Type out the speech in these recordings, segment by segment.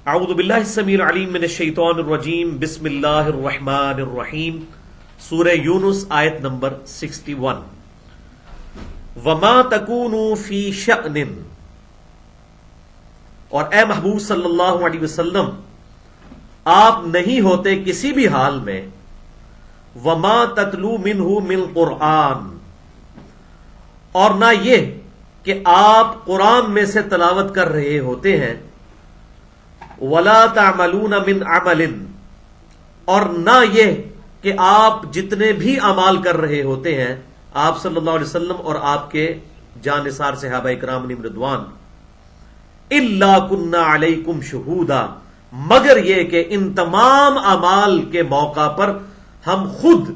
اعوذ باللہ السمیع العلیم من الشیطان الرجیم بسم اللہ الرحمن الرحیم سورہ یونس آیت نمبر 61 وما تکونوا فی شأن، اور اے محبوب صلی اللہ علیہ وسلم آپ نہیں ہوتے کسی بھی حال میں وما تتلو منہ من قرآن، اور نہ یہ کہ آپ قرآن میں سے تلاوت کر رہے ہوتے ہیں، ولا تعملون من عمل، اور نہ یہ کہ آپ جتنے بھی اعمال کر رہے ہوتے ہیں آپ صلی اللہ علیہ وسلم اور آپ کے جانثار صحابہ کرام علیہم رضوان، الا کنا علیکم شہودا، مگر یہ کہ ان تمام اعمال کے موقع پر ہم خود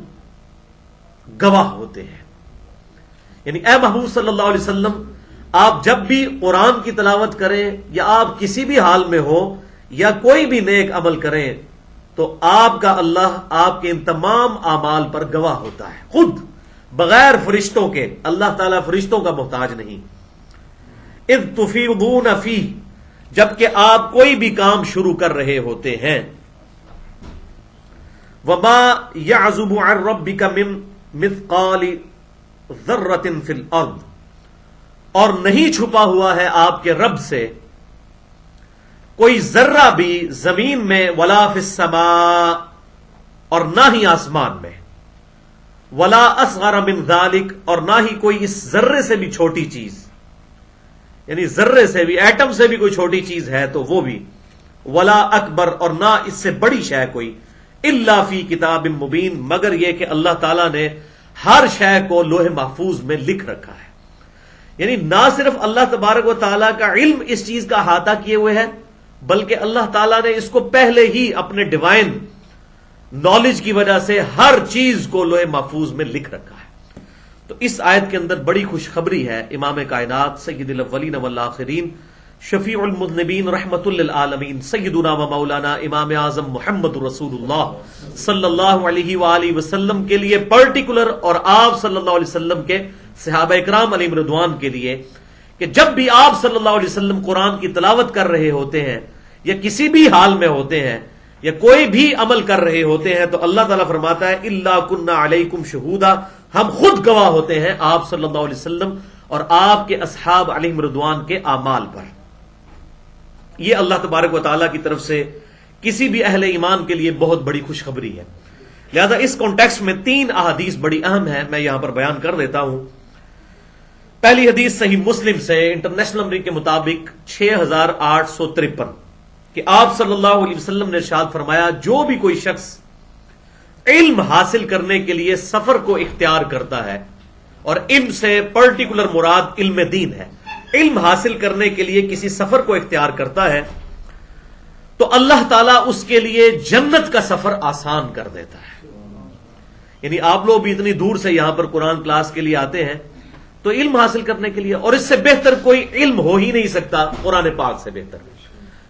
گواہ ہوتے ہیں۔ یعنی اے محبوب صلی اللہ علیہ وسلم آپ جب بھی قرآن کی تلاوت کریں یا آپ کسی بھی حال میں ہو یا کوئی بھی نیک عمل کریں تو آپ کا اللہ آپ کے ان تمام اعمال پر گواہ ہوتا ہے، خود بغیر فرشتوں کے۔ اللہ تعالیٰ فرشتوں کا محتاج نہیں۔ اذ تفیضون فیہ، جبکہ آپ کوئی بھی کام شروع کر رہے ہوتے ہیں۔ وما يعزب عن ربک من مثقال ذرۃ فی الارض، اور نہیں چھپا ہوا ہے آپ کے رب سے کوئی ذرہ بھی زمین میں، ولا فی السماء، اور نہ ہی آسمان میں، ولا اصغر من ذلک، اور نہ ہی کوئی اس ذرے سے بھی چھوٹی چیز، یعنی ذرے سے بھی، ایٹم سے بھی کوئی چھوٹی چیز ہے تو وہ بھی، ولا اکبر، اور نہ اس سے بڑی شے کوئی، الا فی کتاب مبین، مگر یہ کہ اللہ تعالیٰ نے ہر شے کو لوح محفوظ میں لکھ رکھا ہے۔ یعنی نہ صرف اللہ تبارک و تعالیٰ کا علم اس چیز کا احاطہ کیے ہوئے ہے، بلکہ اللہ تعالیٰ نے اس کو پہلے ہی اپنے ڈیوائن نالج کی وجہ سے ہر چیز کو لوح محفوظ میں لکھ رکھا ہے۔ تو اس آیت کے اندر بڑی خوشخبری ہے۔ امام کائنات سید الاولین والآخرین شفیع المذنبین رحمت للعالمین سیدنا و مولانا امام اعظم محمد رسول اللہ صلی اللہ علیہ وآلہ وسلم کے لیے پرٹیکولر، اور آپ صلی اللہ علیہ وسلم کے صحابہ اکرام علیہم رضوان کے لیے، کہ جب بھی آپ صلی اللہ علیہ وسلم قرآن کی تلاوت کر رہے ہوتے ہیں یا کسی بھی حال میں ہوتے ہیں یا کوئی بھی عمل کر رہے ہوتے ہیں تو اللہ تعالیٰ فرماتا ہے الا کنا علیکم شہودا، ہم خود گواہ ہوتے ہیں آپ صلی اللہ علیہ وسلم اور آپ کے اصحاب علیہم رضوان کے اعمال پر۔ یہ اللہ تبارک و تعالیٰ کی طرف سے کسی بھی اہل ایمان کے لیے بہت بڑی خوشخبری ہے۔ لہذا اس کانٹیکسٹ میں 3 احادیث بڑی اہم ہیں، میں یہاں پر بیان کر دیتا ہوں۔ پہلی حدیث صحیح مسلم سے انٹرنیشنل نمبر کے مطابق 6853 کہ آپ صلی اللہ علیہ وسلم نے ارشاد فرمایا، جو بھی کوئی شخص علم حاصل کرنے کے لیے سفر کو اختیار کرتا ہے، اور علم سے پرٹیکولر مراد علم دین ہے، علم حاصل کرنے کے لیے کسی سفر کو اختیار کرتا ہے تو اللہ تعالیٰ اس کے لیے جنت کا سفر آسان کر دیتا ہے۔ یعنی آپ لوگ بھی اتنی دور سے یہاں پر قرآن کلاس کے لیے آتے ہیں تو علم حاصل کرنے کے لیے، اور اس سے بہتر کوئی علم ہو ہی نہیں سکتا قرآن پاک سے بہتر۔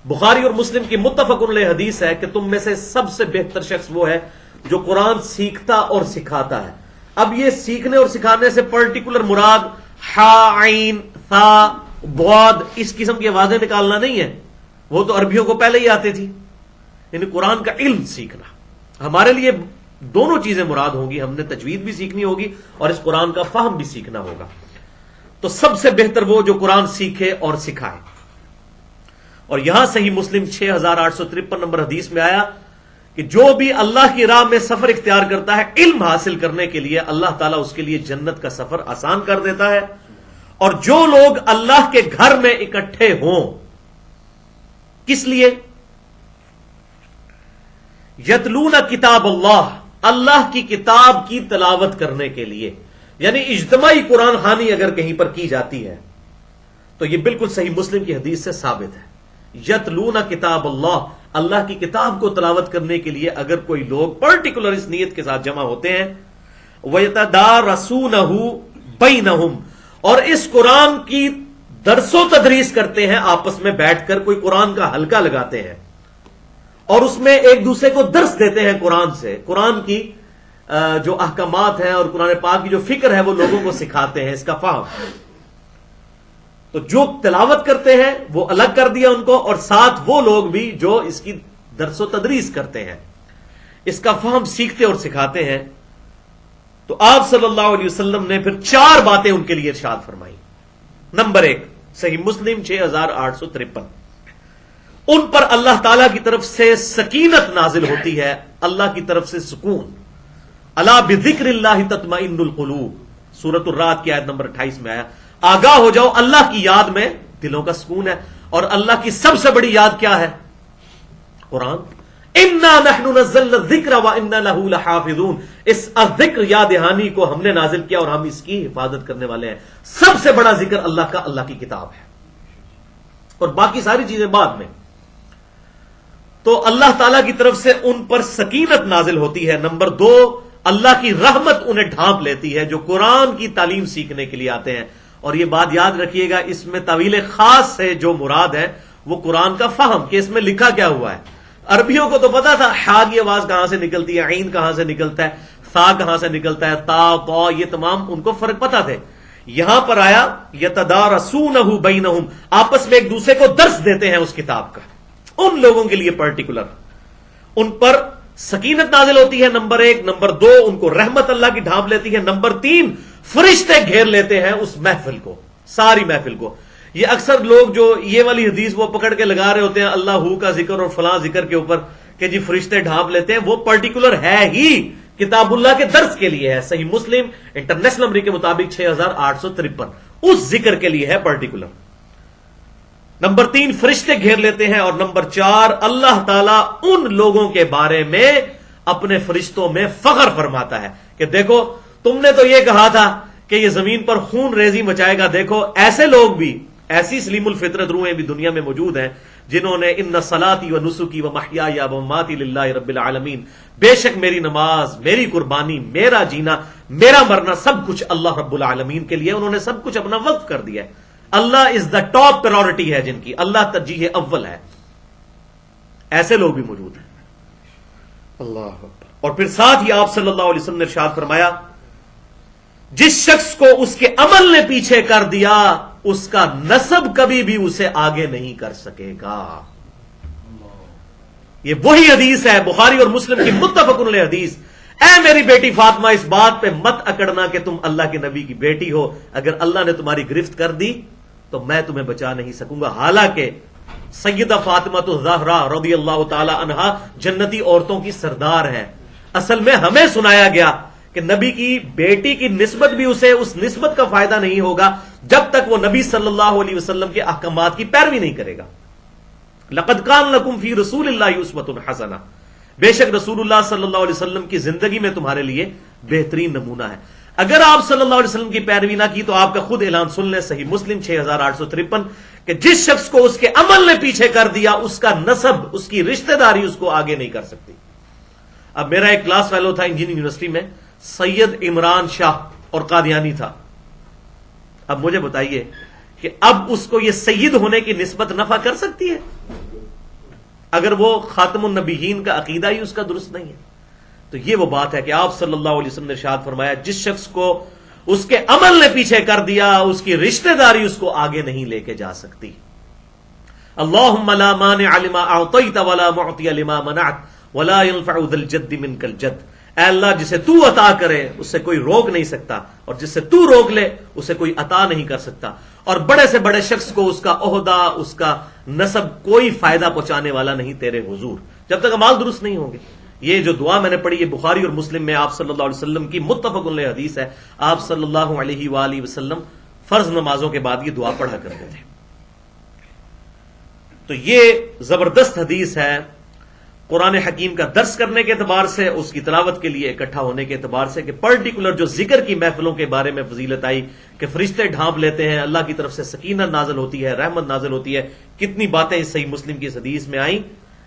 بخاری اور مسلم کی متفق علیہ حدیث ہے کہ تم میں سے سب سے بہتر شخص وہ ہے جو قرآن سیکھتا اور سکھاتا ہے۔ اب یہ سیکھنے اور سکھانے سے پرٹیکولر مراد ہا عین ثا ضاد اس قسم کی آوازیں نکالنا نہیں ہے، وہ تو عربیوں کو پہلے ہی آتی تھی۔ یعنی قرآن کا علم سیکھنا، ہمارے لیے دونوں چیزیں مراد ہوں گی، ہم نے تجوید بھی سیکھنی ہوگی اور اس قرآن کا فہم بھی سیکھنا ہوگا۔ تو سب سے بہتر وہ جو قرآن سیکھے اور سکھائے۔ اور یہاں صحیح مسلم 6853 نمبر حدیث میں آیا کہ جو بھی اللہ کی راہ میں سفر اختیار کرتا ہے علم حاصل کرنے کے لیے، اللہ تعالیٰ اس کے لیے جنت کا سفر آسان کر دیتا ہے۔ اور جو لوگ اللہ کے گھر میں اکٹھے ہوں، کس لیے؟ یتلون کتاب اللہ، اللہ کی کتاب کی تلاوت کرنے کے لیے۔ یعنی اجتماعی قرآن خوانی اگر کہیں پر کی جاتی ہے تو یہ بالکل صحیح مسلم کی حدیث سے ثابت ہے۔ یتلون کتاب اللہ، اللہ کی کتاب کو تلاوت کرنے کے لیے اگر کوئی لوگ پرٹیکولر اس نیت کے ساتھ جمع ہوتے ہیں، وَيَتَدَارَسُونَهُ بَيْنَهُمْ، اور اس قرآن کی درس و تدریس کرتے ہیں، آپس میں بیٹھ کر کوئی قرآن کا حلقہ لگاتے ہیں اور اس میں ایک دوسرے کو درس دیتے ہیں قرآن سے، قرآن کی جو احکامات ہیں اور قرآن پاک کی جو فکر ہے وہ لوگوں کو سکھاتے ہیں، اس کا فہم۔ تو جو تلاوت کرتے ہیں وہ الگ کر دیا ان کو، اور ساتھ وہ لوگ بھی جو اس کی درس و تدریس کرتے ہیں، اس کا فہم سیکھتے اور سکھاتے ہیں. تو آپ صلی اللہ علیہ وسلم نے پھر 4 باتیں ان کے لیے ارشاد فرمائی. نمبر 1، صحیح مسلم 6853، ان پر اللہ تعالی کی طرف سے سکینت نازل ہوتی ہے، اللہ کی طرف سے سکون. الا بذکر اللہ تطمئن القلوب، سورۃ الرعد کی آیت نمبر 28 میں آیا، آگاہ ہو جاؤ اللہ کی یاد میں دلوں کا سکون ہے. اور اللہ کی سب سے بڑی یاد کیا ہے؟ قرآن. انا نحن نزلنا الذکر وانا له لحافظون، اس ذکر یاد دہانی کو ہم نے نازل کیا اور ہم اس کی حفاظت کرنے والے ہیں. سب سے بڑا ذکر اللہ کا اللہ کی کتاب ہے، اور باقی ساری چیزیں بعد میں. تو اللہ تعالی کی طرف سے ان پر سکینت نازل ہوتی ہے. نمبر 2، اللہ کی رحمت انہیں ڈھانپ لیتی ہے جو قرآن کی تعلیم سیکھنے کے لیے آتے ہیں. اور یہ بات یاد رکھیے گا، اس میں طویل خاص سے جو مراد ہے وہ قرآن کا فہم، کہ اس میں لکھا کیا ہوا ہے. عربیوں کو تو پتا تھا ہا کی آواز کہاں سے نکلتی ہے، عین کہاں سے نکلتا ہے، ثا کہاں سے نکلتا ہے، تا طا، یہ تمام ان کو فرق پتا تھے. یہاں پر آیا یتدارسونہ بینہم، آپس میں ایک دوسرے کو درس دیتے ہیں اس کتاب کا. ان لوگوں کے لیے پرٹیکولر ان پر سکینت نازل ہوتی ہے. نمبر 1. نمبر 2، ان کو رحمت اللہ کی ڈھانپ لیتی ہے. نمبر 3، فرشتے گھیر لیتے ہیں اس محفل کو، ساری محفل کو. یہ اکثر لوگ جو یہ والی حدیث وہ پکڑ کے لگا رہے ہوتے ہیں اللہ ہو کا ذکر اور فلاں ذکر کے اوپر کہ جی فرشتے ڈھانپ لیتے ہیں، وہ پرٹیکولر ہے ہی کتاب اللہ کے درس کے لیے ہے. صحیح مسلم انٹرنیشنل نمبر کے مطابق 6853 اس ذکر کے لیے ہے پرٹیکولر. نمبر 3، فرشتے گھیر لیتے ہیں. اور نمبر 4، اللہ تعالیٰ ان لوگوں کے بارے میں اپنے فرشتوں میں فخر فرماتا ہے کہ دیکھو تم نے تو یہ کہا تھا کہ یہ زمین پر خون ریزی مچائے گا، دیکھو ایسے لوگ بھی، ایسی سلیم الفطرت روحیں بھی دنیا میں موجود ہیں جنہوں نے ان صلاتی و نسکی و محیای و مماتی للہ رب العالمین، بے شک میری نماز، میری قربانی، میرا جینا، میرا مرنا سب کچھ اللہ رب العالمین کے لیے، انہوں نے سب کچھ اپنا وقف کر دیا ہے. اللہ از دا ٹاپ پرائورٹی ہے جن کی، اللہ ترجیح اول ہے. ایسے لوگ بھی موجود ہیں. اللہ اکبر. اور پھر ساتھ ہی آپ صلی اللہ علیہ وسلم نے ارشاد فرمایا، جس شخص کو اس کے عمل نے پیچھے کر دیا اس کا نسب کبھی بھی اسے آگے نہیں کر سکے گا. یہ وہی حدیث ہے بخاری اور مسلم کی متفق علیہ حدیث. اے میری بیٹی فاطمہ، اس بات پہ مت اکڑنا کہ تم اللہ کے نبی کی بیٹی ہو، اگر اللہ نے تمہاری گرفت کر دی تو میں تمہیں بچا نہیں سکوں گا. حالانکہ سیدہ فاطمہ الزہرا رضی اللہ تعالی عنہا جنتی عورتوں کی سردار ہیں. اصل میں ہمیں سنایا گیا کہ نبی کی بیٹی کی نسبت بھی اسے اس نسبت کا فائدہ نہیں ہوگا جب تک وہ نبی صلی اللہ علیہ وسلم کے احکامات کی پیروی نہیں کرے گا. لقد کان لکم فی رسول اللہ اسوۃ حسنہ، بے شک رسول اللہ صلی اللہ علیہ وسلم کی زندگی میں تمہارے لیے بہترین نمونہ ہے. اگر آپ صلی اللہ علیہ وسلم کی پیروی نہ کی تو آپ کا خود اعلان سن لیں، صحیح مسلم 6853، کہ جس شخص کو اس کے عمل نے پیچھے کر دیا اس کا نسب، اس کی رشتہ داری اس کو آگے نہیں کر سکتی. اب میرا ایک کلاس فیلو تھا انجینئرنگ یونیورسٹی میں، سید عمران شاہ اور قادیانی تھا. اب مجھے بتائیے کہ اب اس کو یہ سید ہونے کی نسبت نفع کر سکتی ہے اگر وہ خاتم النبیین کا عقیدہ ہی اس کا درست نہیں ہے؟ تو یہ وہ بات ہے کہ آپ صلی اللہ علیہ وسلم نے ارشاد فرمایا، جس شخص کو اس کے عمل نے پیچھے کر دیا اس کی رشتہ داری اس کو آگے نہیں لے کے جا سکتی. اللہم لا مانع لما اعطیت ولا معطی لما منعت ولا ينفع ذا الجد منک الجد. اے اللہ، جسے تو عطا کرے اس سے کوئی روک نہیں سکتا، اور جس سے تو روک لے اسے کوئی عطا نہیں کر سکتا. اور بڑے سے بڑے شخص کو اس کا عہدہ، اس کا نسب کوئی فائدہ پہنچانے والا نہیں تیرے حضور، جب تک اعمال درست نہیں ہوں گے. یہ جو دعا میں نے پڑھی، یہ بخاری اور مسلم میں آپ صلی اللہ علیہ وسلم کی متفق علیہ حدیث ہے. آپ صلی اللہ علیہ وآلہ وسلم فرض نمازوں کے بعد یہ دعا پڑھا کرتے تھے. تو یہ زبردست حدیث ہے قرآن حکیم کا درس کرنے کے اعتبار سے، اس کی تلاوت کے لیے اکٹھا ہونے کے اعتبار سے، کہ پرٹیکولر جو ذکر کی محفلوں کے بارے میں فضیلت آئی کہ فرشتے ڈھانپ لیتے ہیں، اللہ کی طرف سے سکینت نازل ہوتی ہے، رحمت نازل ہوتی ہے. کتنی باتیں اس صحیح مسلم کی اس حدیث میں آئیں.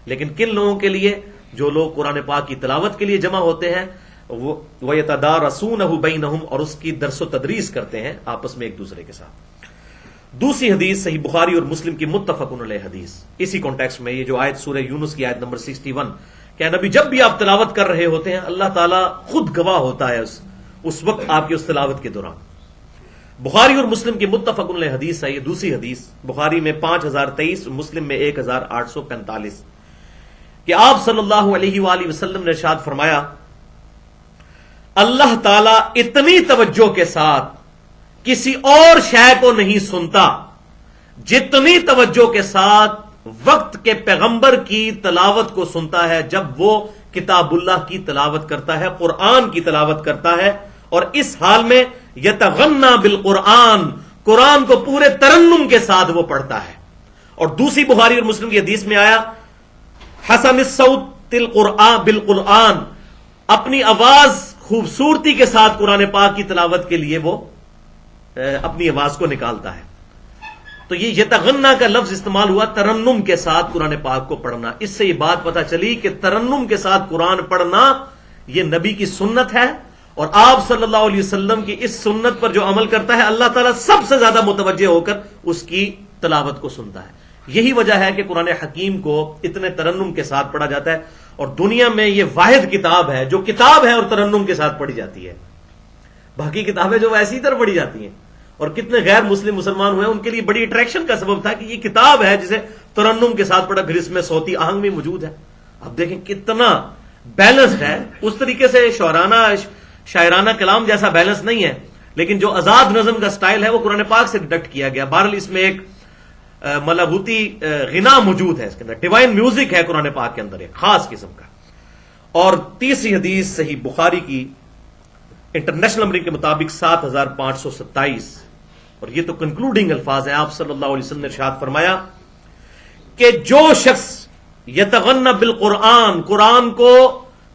لیکن کن لوگوں کے لیے؟ جو لوگ قرآن پاک کی تلاوت کے لیے جمع ہوتے ہیں، وہ یتدارسونہ بینہم، اور اس کی درس و تدریس کرتے ہیں آپس میں ایک دوسرے کے ساتھ. دوسری حدیث صحیح بخاری اور مسلم کی متفق علیہ حدیث، اسی کانٹیکسٹ میں یہ جو آیت سورہ یونس کی آیت نمبر 61، کہ نبی جب بھی آپ تلاوت کر رہے ہوتے ہیں اللہ تعالیٰ خود گواہ ہوتا ہے اس وقت آپ کی اس تلاوت کے دوران. بخاری اور مسلم کی متفق علیہ حدیث ہے، یہ دوسری حدیث، بخاری میں 5023، مسلم میں 1845، کہ آپ صلی اللہ علیہ وآلہ وسلم نے ارشاد فرمایا، اللہ تعالی اتنی توجہ کے ساتھ کسی اور شے کو نہیں سنتا جتنی توجہ کے ساتھ وقت کے پیغمبر کی تلاوت کو سنتا ہے جب وہ کتاب اللہ کی تلاوت کرتا ہے، قرآن کی تلاوت کرتا ہے، اور اس حال میں یتغنی بالقرآن، قرآن کو پورے ترنم کے ساتھ وہ پڑھتا ہے۔ اور دوسری بخاری اور مسلم کی حدیث میں آیا، حسن الصوت بالقرآن، اپنی آواز خوبصورتی کے ساتھ قرآن پاک کی تلاوت کے لیے وہ اپنی آواز کو نکالتا ہے۔ تو یہ یتغنی کا لفظ استعمال ہوا ترنم کے ساتھ قرآن پاک کو پڑھنا۔ اس سے یہ بات پتہ چلی کہ ترنم کے ساتھ قرآن پڑھنا یہ نبی کی سنت ہے، اور آپ صلی اللہ علیہ وسلم کی اس سنت پر جو عمل کرتا ہے اللہ تعالیٰ سب سے زیادہ متوجہ ہو کر اس کی تلاوت کو سنتا ہے۔ یہی وجہ ہے کہ قرآن حکیم کو اتنے ترنم کے ساتھ پڑھا جاتا ہے، اور دنیا میں یہ واحد کتاب ہے جو کتاب ہے اور ترنم کے ساتھ پڑھی جاتی ہے۔ باقی کتابیں جو ایسی طرح پڑھی جاتی ہیں، اور کتنے غیر مسلم مسلمان ہوئے ان کے لیے بڑی اٹریکشن کا سبب تھا کہ یہ کتاب ہے جسے ترنم کے ساتھ پڑھا، پھر اس میں صوتی آہنگ بھی موجود ہے۔ اب دیکھیں کتنا بیلنسڈ ہے، اس طریقے سے شاعرانہ کلام جیسا بیلنس نہیں ہے، لیکن جو آزاد نظم کا سٹائل ہے وہ قرآن پاک سے ڈیڈکٹ کیا گیا۔ بہرحال اس میں ایک ملہوتی غنا موجود ہے، اس کے اندر ڈیوائن میوزک ہے قرآن پاک کے اندر ایک خاص قسم کا۔ اور تیسری حدیث صحیح بخاری کی انٹرنیشنل نمبر کے مطابق 7527، اور یہ تو کنکلوڈنگ الفاظ ہیں۔ آپ صلی اللہ علیہ وسلم نے ارشاد فرمایا کہ جو شخص یتغنی بالقرآن، قرآن کو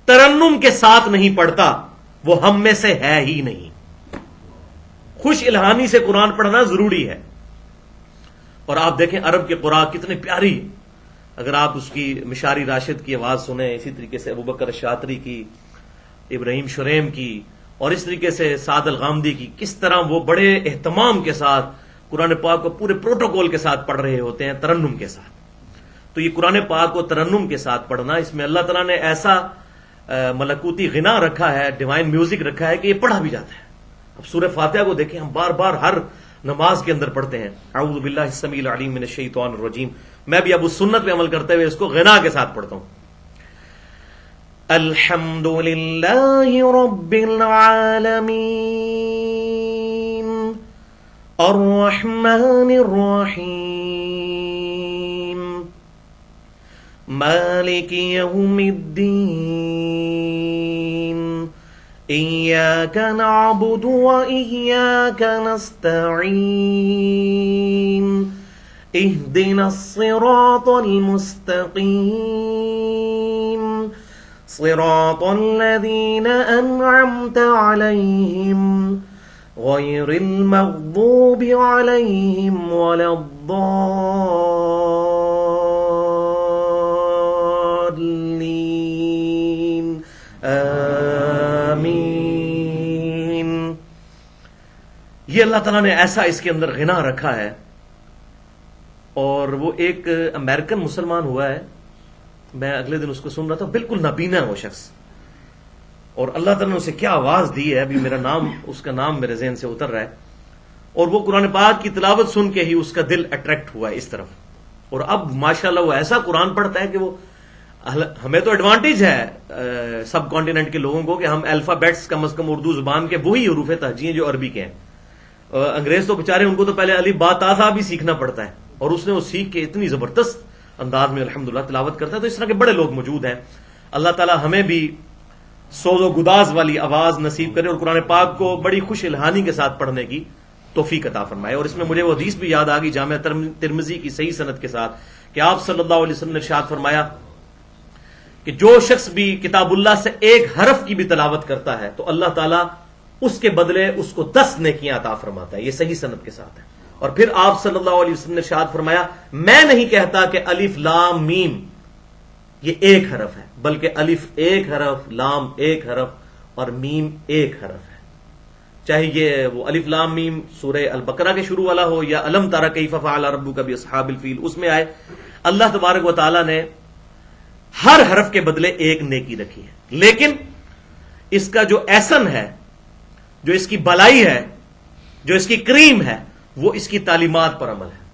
ترنم کے ساتھ نہیں پڑھتا وہ ہم میں سے ہے ہی نہیں۔ خوش الہانی سے قرآن پڑھنا ضروری ہے۔ اور آپ دیکھیں عرب کے قراء کتنے پیاری، اگر آپ اس کی مشاری راشد کی آواز سنیں، اسی طریقے سے ابوبکر الشاطری کی، ابراہیم شریم کی، اور اس طریقے سے سعد الغامدی کی، کس طرح وہ بڑے اہتمام کے ساتھ قرآن پاک کو پورے پروٹوکول کے ساتھ پڑھ رہے ہوتے ہیں ترنم کے ساتھ۔ تو یہ قرآن پاک کو ترنم کے ساتھ پڑھنا، اس میں اللہ تعالیٰ نے ایسا ملکوتی غنا رکھا ہے، ڈیوائن میوزک رکھا ہے کہ یہ پڑھا بھی جاتا ہے۔ اب سورہ فاتحہ کو دیکھیں، ہم بار بار ہر نماز کے اندر پڑھتے ہیں، اعوذ باللہ السمیع العلیم من الشیطان الرجیم۔ میں بھی اب اس سنت پہ عمل کرتے ہوئے اس کو غنا کے ساتھ پڑھتا ہوں۔ الحمد للہ رب العالمین الرحمن الرحیم مالک یوم الدین ایاک نعبد و ایاک نستعین اہدنا الصراط المستقیم صراط الذین انعمت علیہم غیر المغضوب علیہم ولا الضالین آمین۔ یہ اللہ تعالیٰ نے ایسا اس کے اندر غنا رکھا ہے، اور وہ ایک امریکن مسلمان ہوا ہے، میں اگلے دن اس کو سن رہا تھا، بالکل نابینا ہے وہ شخص، اور اللہ تعالیٰ نے اسے کیا آواز دی ہے، ابھی میرا نام، اس کا نام میرے ذہن سے اتر رہا ہے، اور وہ قرآن پاک کی تلاوت سن کے ہی اس کا دل اٹریکٹ ہوا ہے اس طرف، اور اب ماشاءاللہ وہ ایسا قرآن پڑھتا ہے کہ وہ، ہمیں تو ایڈوانٹیج ہے سب کانٹیننٹ کے لوگوں کو کہ ہم الفابیٹس کم از کم اردو زبان کے وہی حروف تہجی ہیں جو عربی کے ہیں، انگریز تو بےچارے ان کو تو پہلے الف با تا ثا بھی سیکھنا پڑتا ہے، اور اس نے وہ سیکھ کے اتنی زبردست انداز میں الحمدللہ تلاوت کرتا ہے۔ تو اس طرح کے بڑے لوگ موجود ہیں، اللہ تعالی ہمیں بھی سوز و گداز والی آواز نصیب کرے اور قرآن پاک کو بڑی خوش الہانی کے ساتھ پڑھنے کی توفیق عطا فرمائے۔ اور اس میں مجھے وہ حدیث بھی یاد آ گئی جامع ترمذی کی صحیح سند کے ساتھ کہ آپ صلی اللہ علیہ وسلم نے ارشاد فرمایا کہ جو شخص بھی کتاب اللہ سے ایک حرف کی بھی تلاوت کرتا ہے تو اللہ تعالیٰ اس کے بدلے اس کو 10 نیکیاں عطا فرماتا ہے۔ یہ صحیح سند کے ساتھ ہے۔ اور پھر آپ صلی اللہ علیہ وسلم نے ارشاد فرمایا، میں نہیں کہتا کہ الف لام میم یہ ایک حرف ہے، بلکہ الف ایک حرف، لام ایک حرف اور میم ایک حرف ہے۔ چاہے یہ وہ الف لام میم سورہ البقرہ کے شروع والا ہو یا الم تری کیف فعل ربک باصحاب الفیل اس میں آئے، اللہ تبارک و تعالی نے ہر حرف کے بدلے ایک نیکی رکھی ہے۔ لیکن اس کا جو احسن ہے، جو اس کی بلائی ہے، جو اس کی کریم ہے وہ اس کی تعلیمات پر عمل ہے.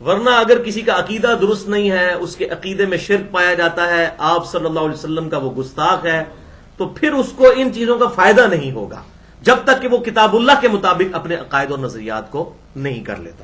ورنہ اگر کسی کا عقیدہ درست نہیں ہے، اس کے عقیدے میں شرک پایا جاتا ہے، آپ صلی اللہ علیہ وسلم کا وہ گستاخ ہے، تو پھر اس کو ان چیزوں کا فائدہ نہیں ہوگا جب تک کہ وہ کتاب اللہ کے مطابق اپنے عقائد اور نظریات کو نہیں کر لیتا.